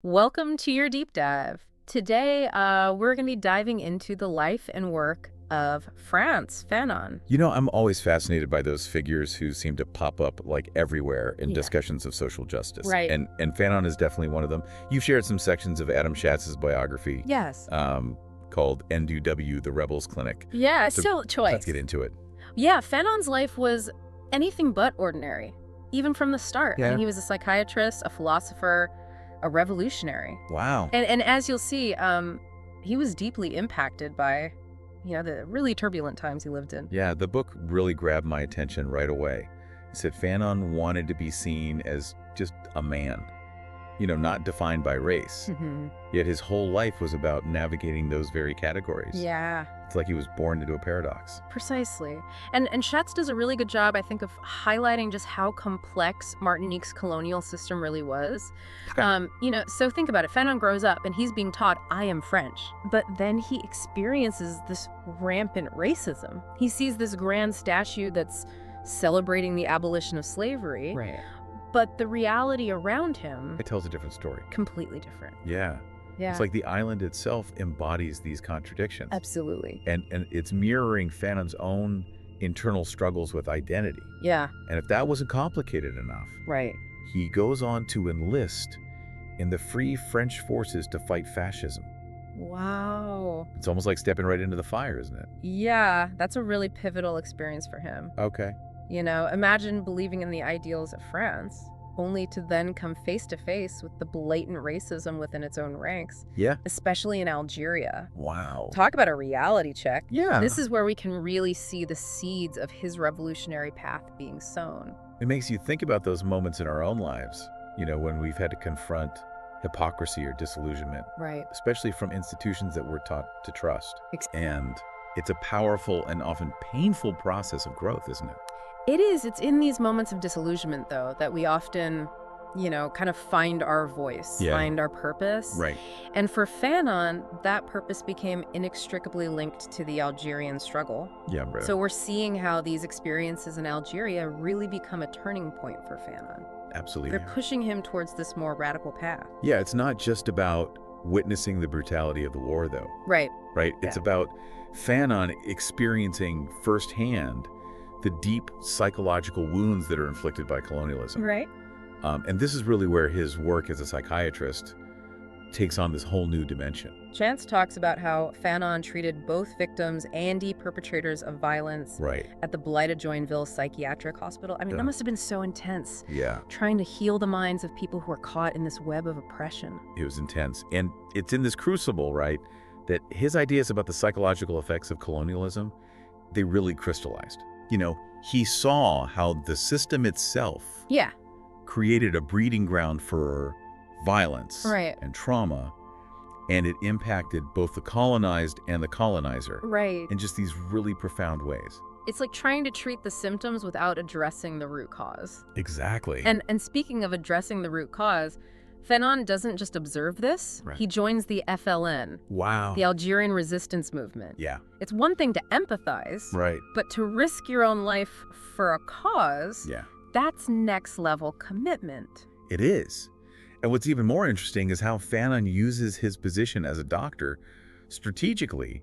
Welcome to your deep dive. Today, we're going to be diving into the life and work of Frantz Fanon. You know, I'm always fascinated by those figures who seem to pop up like everywhere in Yeah. discussions of social justice. Right. And Fanon is definitely one of them. You've shared some sections of Adam Schatz's biography Yes. called NW, The Rebels Clinic. Yeah, So still a choice. Let's get into it. Yeah, Fanon's life was anything but ordinary, even from the start. I Yeah. mean, he was a psychiatrist, a philosopher, a revolutionary. Wow. And as you'll see, he was deeply impacted by, the really turbulent times he lived in. Yeah, the book really grabbed my attention right away. It said Fanon wanted to be seen as just a man, not defined by race. Mm-hmm. Yet his whole life was about navigating those very categories. Yeah. It's like he was born into a paradox. Precisely. And Shatz does a really good job, I think, of highlighting just how complex Martinique's colonial system really was. Okay. So think about it. Fanon grows up and he's being taught, I am French. But then he experiences this rampant racism. He sees this grand statue that's celebrating the abolition of slavery. Right. But the reality around him, It tells a different story. completely different. Yeah. Yeah. It's like the island itself embodies these contradictions. Absolutely. And it's mirroring Fanon's own internal struggles with identity. Yeah, And if that wasn't complicated enough, right. he goes on to enlist in the Free French Forces to fight fascism. Wow. It's almost like stepping right into the fire, isn't it? Yeah, that's a really pivotal experience for him. Okay. Imagine believing in the ideals of France, only to then come face to face with the blatant racism within its own ranks, Yeah. especially in Algeria. Wow. Talk about a reality check. Yeah. This is where we can really see the seeds of his revolutionary path being sown. It makes you think about those moments in our own lives, when we've had to confront hypocrisy or disillusionment, Right. especially from institutions that we're taught to trust. Ex- And it's a powerful and often painful process of growth, isn't it? It is. It's in these moments of disillusionment, though, that we often, kind of find our voice, Yeah. find our purpose. Right. And for Fanon, that purpose became inextricably linked to the Algerian struggle. Yeah, bro. So we're seeing how these experiences in Algeria really become a turning point for Fanon. Absolutely. They're pushing him towards this more radical path. Yeah, it's not just about witnessing the brutality of the war, though, Right. right? It's Yeah. about Fanon experiencing firsthand the deep psychological wounds that are inflicted by colonialism. Right. And this is really where his work as a psychiatrist takes on this whole new dimension. Chance talks about how Fanon treated both victims and the perpetrators of violence Right. at the Blighted Joinville Psychiatric Hospital. I mean, Yeah. that must have been so intense, Yeah, trying to heal the minds of people who are caught in this web of oppression. it was intense. And it's in this crucible, right, that his ideas about the psychological effects of colonialism, they really crystallized. He saw how the system itself Yeah. created a breeding ground for violence Right. and trauma, and it impacted both the colonized and the colonizer Right. in just these really profound ways. It's like trying to treat the symptoms without addressing the root cause. Exactly. And speaking of addressing the root cause, Fanon doesn't just observe this, Right. he joins the FLN, Wow. the Algerian resistance movement. Yeah. It's one thing to empathize, Right. but to risk your own life for a cause, Yeah. that's next level commitment. It is. And what's even more interesting is how Fanon uses his position as a doctor strategically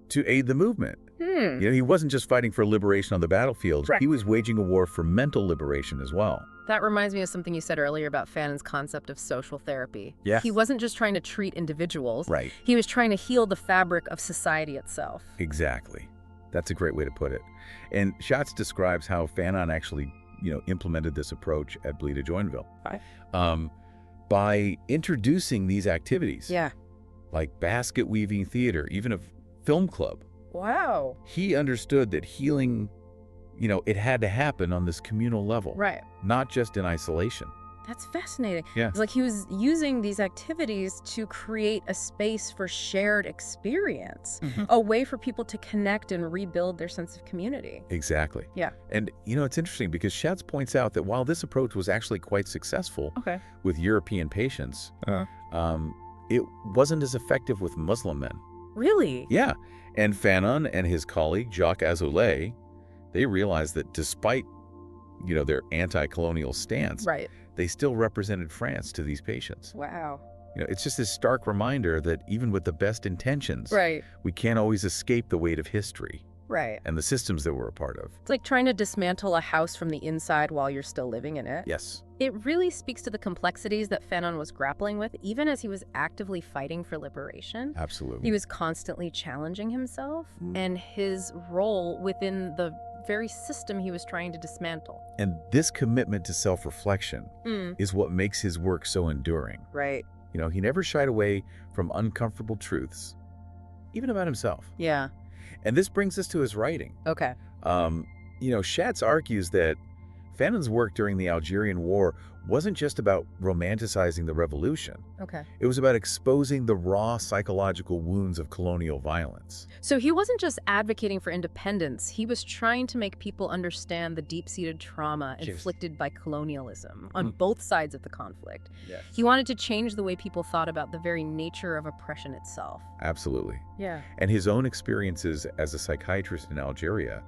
to aid the movement. He wasn't just fighting for liberation on the battlefield. Right. He was waging a war for mental liberation as well. That reminds me of something you said earlier about Fanon's concept of social therapy. Yes. He wasn't just trying to treat individuals. Right. He was trying to heal the fabric of society itself. Exactly. That's a great way to put it. And Shatz describes how Fanon actually, implemented this approach at Bleed Joinville. Right. By introducing these activities, Yeah. like basket weaving theater, even a film club, Wow. he understood that healing, it had to happen on this communal level, Right. not just in isolation. That's fascinating. Yeah. It's like he was using these activities to create a space for shared experience, a way for people to connect and rebuild their sense of community. Exactly. Yeah. And, it's interesting because Shatz points out that while this approach was actually quite successful Okay. with European patients, it wasn't as effective with Muslim men. Really? Yeah. And Fanon and his colleague, Jacques Azoulay, they realized that despite, their anti-colonial stance, Right. they still represented France to these patients. Wow. It's just this stark reminder that even with the best intentions, Right. we can't always escape the weight of history Right. and the systems that we're a part of. It's like trying to dismantle a house from the inside while you're still living in it. Yes. It really speaks to the complexities that Fanon was grappling with, even as he was actively fighting for liberation. Absolutely. He was constantly challenging himself and his role within the very system he was trying to dismantle. And this commitment to self-reflection is what makes his work so enduring. Right. He never shied away from uncomfortable truths, even about himself. Yeah. And this brings us to his writing. Okay. Shatz argues that Fanon's work during the Algerian War wasn't just about romanticizing the revolution. Okay. It was about exposing the raw psychological wounds of colonial violence. So he wasn't just advocating for independence, he was trying to make people understand the deep-seated trauma inflicted by colonialism on both sides of the conflict. Yes. He wanted to change the way people thought about the very nature of oppression itself. Absolutely. Yeah. And his own experiences as a psychiatrist in Algeria,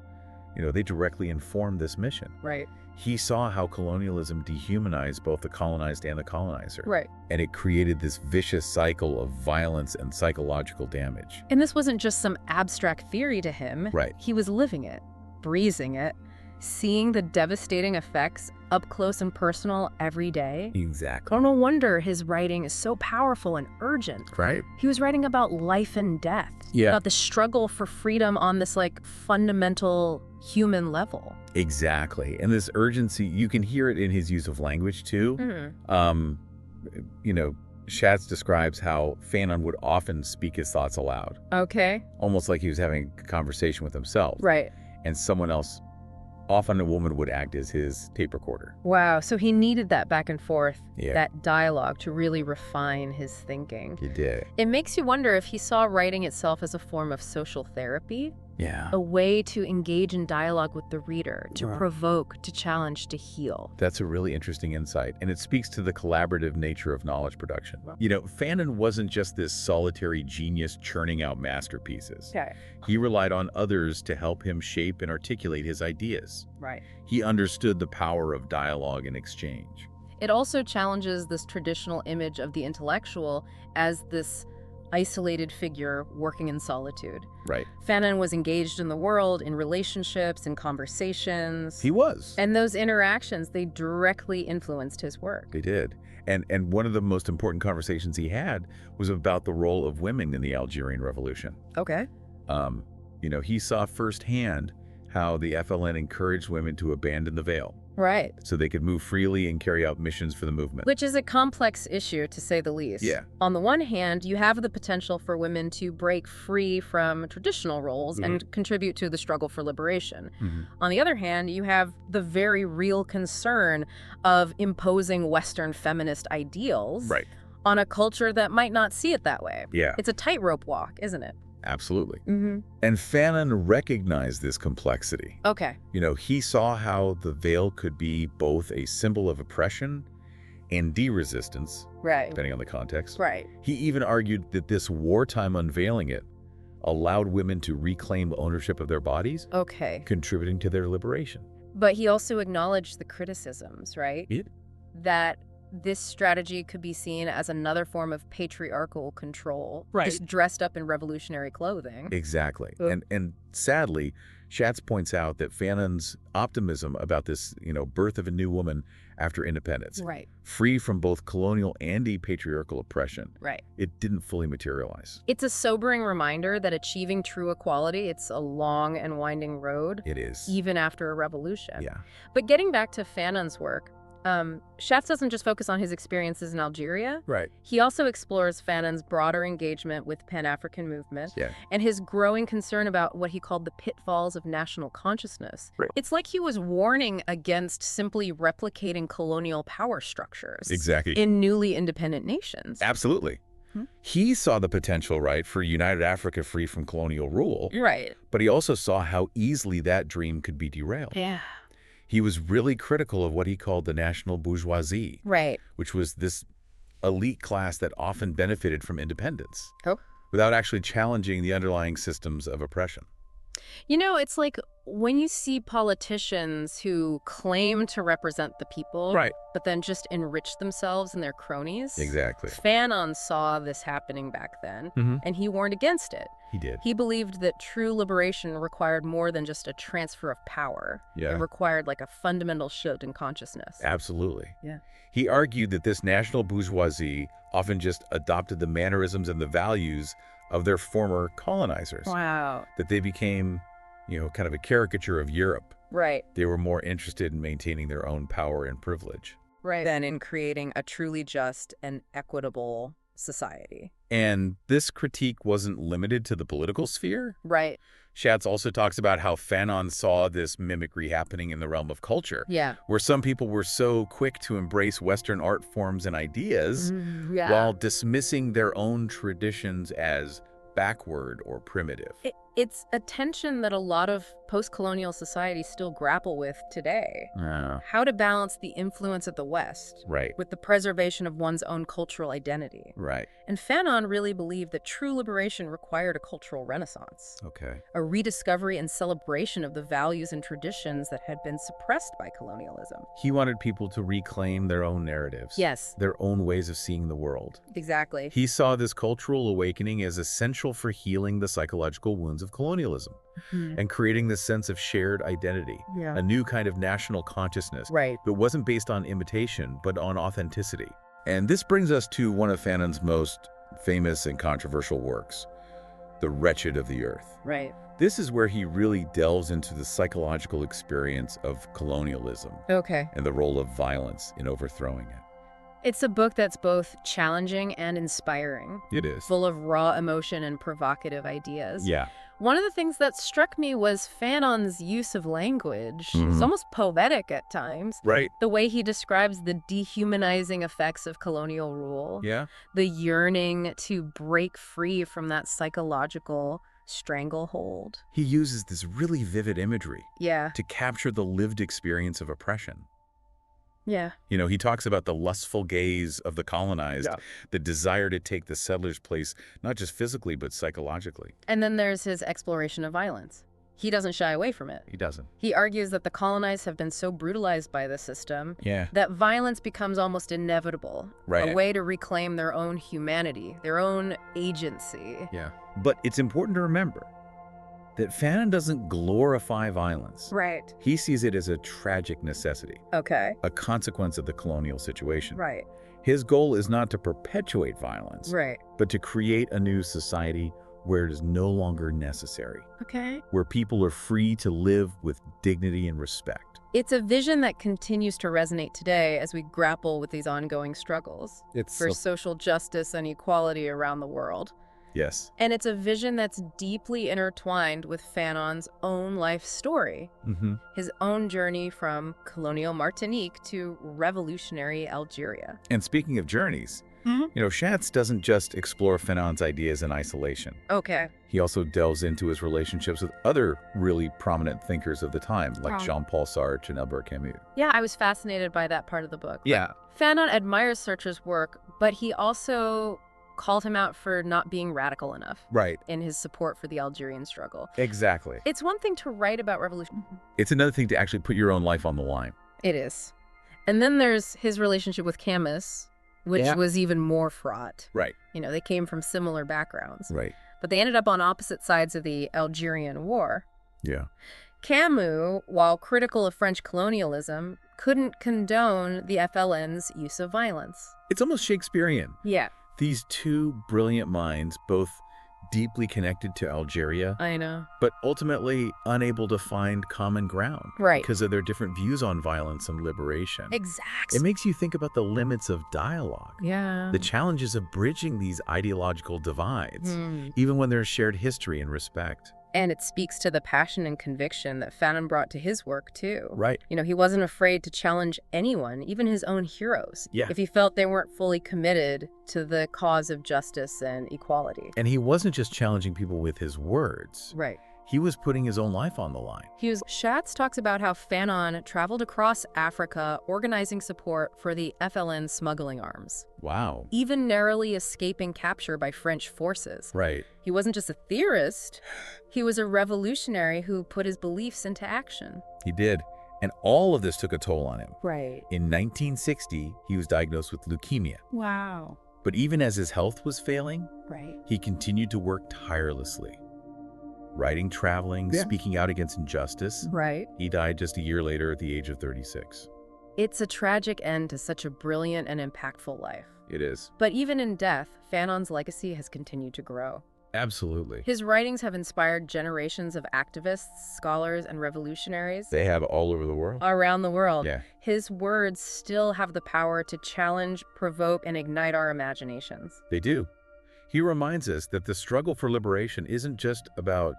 they directly informed this mission. Right. He saw how colonialism dehumanized both the colonized and the colonizer. Right. And it created this vicious cycle of violence and psychological damage. And this wasn't just some abstract theory to him. Right. He was living it, breathing it, seeing the devastating effects up close and personal every day. Exactly. Oh, no wonder his writing is so powerful and urgent. Right. He was writing about life and death. Yeah. About the struggle for freedom on this fundamental human level. Exactly. And this urgency, you can hear it in his use of language too. Shatz describes how Fanon would often speak his thoughts aloud. Okay. Almost like he was having a conversation with himself. Right. And someone else, often a woman, would act as his tape recorder. Wow. So he needed that back and forth, Yeah. that dialogue to really refine his thinking. He did. It makes you wonder if he saw writing itself as a form of social therapy, Yeah. a way to engage in dialogue with the reader, to provoke, to challenge, to heal. That's a really interesting insight, and it speaks to the collaborative nature of knowledge production. Fanon wasn't just this solitary genius churning out masterpieces. Okay. He relied on others to help him shape and articulate his ideas. Right. He understood the power of dialogue and exchange. It also challenges this traditional image of the intellectual as this isolated figure working in solitude. Right. Fanon was engaged in the world, in relationships, in conversations. He was. And those interactions, they directly influenced his work. They did. And one of the most important conversations he had was about the role of women in the Algerian Revolution. Okay. He saw firsthand how the FLN encouraged women to abandon the veil Right. so they could move freely and carry out missions for the movement. Which is a complex issue, to say the least. Yeah. On the one hand, you have the potential for women to break free from traditional roles and contribute to the struggle for liberation. On the other hand, you have the very real concern of imposing Western feminist ideals Right. on a culture that might not see it that way. Yeah. It's a tightrope walk, isn't it? Absolutely. And Fanon recognized this complexity. Okay. He saw how the veil could be both a symbol of oppression and de-resistance, Right. depending on the context. Right. He even argued that this wartime unveiling it allowed women to reclaim ownership of their bodies, Okay. contributing to their liberation. But he also acknowledged the criticisms, right? Yeah. That this strategy could be seen as another form of patriarchal control, Right. just dressed up in revolutionary clothing. Exactly. And sadly, Shatz points out that Fanon's optimism about this, birth of a new woman after independence, Right. free from both colonial and patriarchal oppression, Right. it didn't fully materialize. It's a sobering reminder that achieving true equality, it's a long and winding road, It is. even after a revolution. Yeah. But getting back to Fanon's work, Shatz doesn't just focus on his experiences in Algeria. Right. He also explores Fanon's broader engagement with Pan-African movement Yeah. and his growing concern about what he called the pitfalls of national consciousness. Right. It's like he was warning against simply replicating colonial power structures Exactly. in newly independent nations. Absolutely. He saw the potential, right, for united Africa free from colonial rule, Right. but he also saw how easily that dream could be derailed. Yeah. He was really critical of what he called the national bourgeoisie, Right. which was this elite class that often benefited from independence Oh. without actually challenging the underlying systems of oppression. You know, it's like when you see politicians who claim to represent the people, Right. but then just enrich themselves and their cronies. Exactly. Fanon saw this happening back then, and he warned against it. He did. He believed that true liberation required more than just a transfer of power. Yeah. It required like a fundamental shift in consciousness. Absolutely. Yeah. He argued that this national bourgeoisie often just adopted the mannerisms and the values of their former colonizers. Wow. That they became, kind of a caricature of Europe. Right. They were more interested in maintaining their own power and privilege. Right. Than in creating a truly just and equitable society. And this critique wasn't limited to the political sphere. Right. Shatz also talks about how Fanon saw this mimicry happening in the realm of culture. Yeah. Where some people were so quick to embrace Western art forms and ideas while dismissing their own traditions as backward or primitive. It's a tension that a lot of post-colonial societies still grapple with today. How to balance the influence of the West with the preservation of one's own cultural identity. Right. And Fanon really believed that true liberation required a cultural renaissance. Okay. A rediscovery and celebration of the values and traditions that had been suppressed by colonialism. He wanted people to reclaim their own narratives. Yes. Their own ways of seeing the world. Exactly. He saw this cultural awakening as essential for healing the psychological wounds of colonialism and creating this sense of shared identity, a new kind of national consciousness that wasn't based on imitation, but on authenticity. And this brings us to one of Fanon's most famous and controversial works, The Wretched of the Earth. Right. This is where he really delves into the psychological experience of colonialism and the role of violence in overthrowing it. It's a book that's both challenging and inspiring. It is. Full of raw emotion and provocative ideas. Yeah. One of the things that struck me was Fanon's use of language. It's almost poetic at times. Right. The way he describes the dehumanizing effects of colonial rule. Yeah. The yearning to break free from that psychological stranglehold. He uses this really vivid imagery Yeah. to capture the lived experience of oppression. Yeah. He talks about the lustful gaze of the colonized, the desire to take the settler's place, not just physically, but psychologically. And then there's his exploration of violence. He doesn't shy away from it. He doesn't. He argues that the colonized have been so brutalized by the system Yeah. that violence becomes almost inevitable. Right. A way to reclaim their own humanity, their own agency. Yeah. But it's important to remember that Fanon doesn't glorify violence. Right. He sees it as a tragic necessity, Okay. a consequence of the colonial situation. Right. His goal is not to perpetuate violence, Right. but to create a new society where it is no longer necessary, Okay. where people are free to live with dignity and respect. It's a vision that continues to resonate today as we grapple with these ongoing struggles for social justice and equality around the world. Yes. And it's a vision that's deeply intertwined with Fanon's own life story. His own journey from colonial Martinique to revolutionary Algeria. And speaking of journeys, Shatz doesn't just explore Fanon's ideas in isolation. Okay. He also delves into his relationships with other really prominent thinkers of the time, like Jean-Paul Sartre and Albert Camus. Yeah, I was fascinated by that part of the book. Yeah. Fanon admires Sartre's work, but he also called him out for not being radical enough. Right. In his support for the Algerian struggle. Exactly. It's one thing to write about revolution. It's another thing to actually put your own life on the line. It is. And then there's his relationship with Camus, which was even more fraught. Right. They came from similar backgrounds. Right. But they ended up on opposite sides of the Algerian War. Yeah. Camus, while critical of French colonialism, couldn't condone the FLN's use of violence. It's almost Shakespearean. Yeah. These two brilliant minds, both deeply connected to Algeria, I know, but ultimately unable to find common ground. Right. Because of their different views on violence and liberation. Exactly. It makes you think about the limits of dialogue. Yeah. The challenges of bridging these ideological divides, even when there's shared history and respect. And it speaks to the passion and conviction that Fanon brought to his work, too. Right. He wasn't afraid to challenge anyone, even his own heroes, if he felt they weren't fully committed to the cause of justice and equality. And he wasn't just challenging people with his words. Right. He was putting his own life on the line. Shatz talks about how Fanon traveled across Africa organizing support for the FLN smuggling arms. Wow. Even narrowly escaping capture by French forces. Right. He wasn't just a theorist, he was a revolutionary who put his beliefs into action. He did. And all of this took a toll on him. Right. In 1960, he was diagnosed with leukemia. Wow. But even as his health was failing, Right. he continued to work tirelessly. Writing, traveling, speaking out against injustice. Right. He died just a year later at the age of 36. It's a tragic end to such a brilliant and impactful life. It is. But even in death, Fanon's legacy has continued to grow. Absolutely. His writings have inspired generations of activists, scholars, and revolutionaries. They have all over the world. Around the world. Yeah. His words still have the power to challenge, provoke, and ignite our imaginations. They do. He reminds us that the struggle for liberation isn't just about,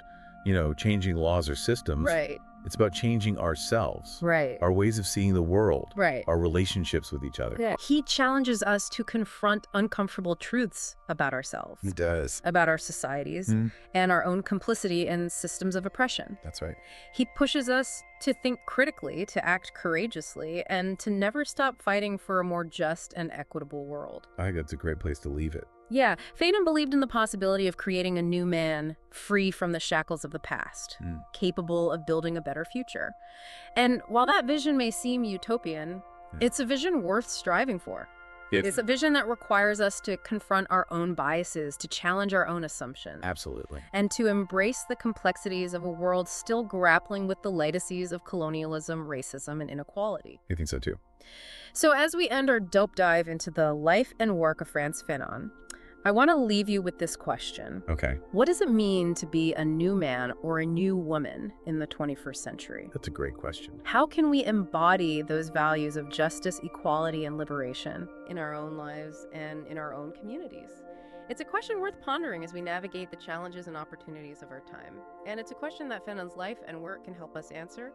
changing laws or systems. Right. It's about changing ourselves. Right. Our ways of seeing the world. Right. Our relationships with each other. Yeah. He challenges us to confront uncomfortable truths about ourselves. He does. About our societies and our own complicity in systems of oppression. That's right. He pushes us to think critically, to act courageously, and to never stop fighting for a more just and equitable world. I think that's a great place to leave it. Yeah, Fanon believed in the possibility of creating a new man free from the shackles of the past, capable of building a better future. And while that vision may seem utopian, it's a vision worth striving for. It's a vision that requires us to confront our own biases, to challenge our own assumptions. Absolutely. And to embrace the complexities of a world still grappling with the legacies of colonialism, racism, and inequality. I think so too. So as we end our dope dive into the life and work of Frantz Fanon, I want to leave you with this question. Okay. What does it mean to be a new man or a new woman in the 21st century? That's a great question. How can we embody those values of justice, equality, and liberation in our own lives and in our own communities? It's a question worth pondering as we navigate the challenges and opportunities of our time. And it's a question that Fanon's life and work can help us answer.